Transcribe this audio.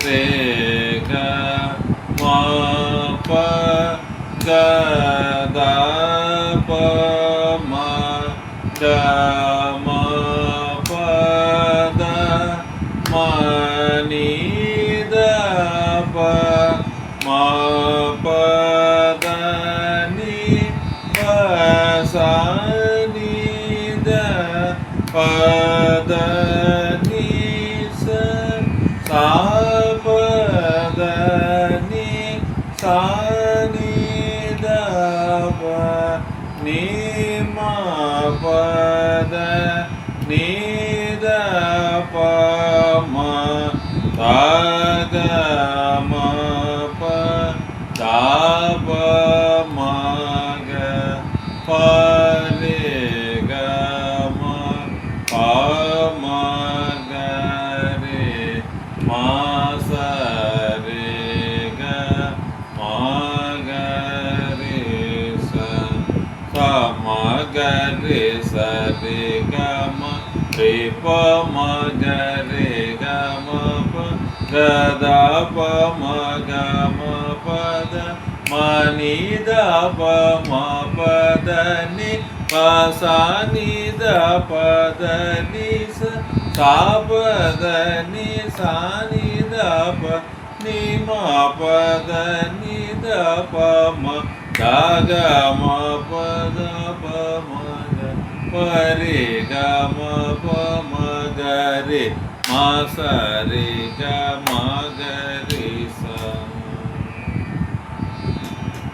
ரே க ம ப க த ப ம க ம ப த ம நீ த ப ம ப த நீ ப சா நீ த ப த நீ ச சா ப த நீ சா நீ த ப நீ ம ப த நீ த ப ம த க ம ப த ப ம க ப ரே க ம ப ம க ரே ம ச ரே க ம க ரே ச ச ம க ரே ச ரே க ம ரே ப ம க ரே க ம ப க த ப ம க ம ப த ம நீ த ப ம ப த நீ ப சா நீ த ப த நீ ச சா ப த நீ சா நீ த ப நீ ம ப த நீ த ப ம த க ம ப த ப ம க ப ரே க ம ப ம க ரே ம ச ரே க ம க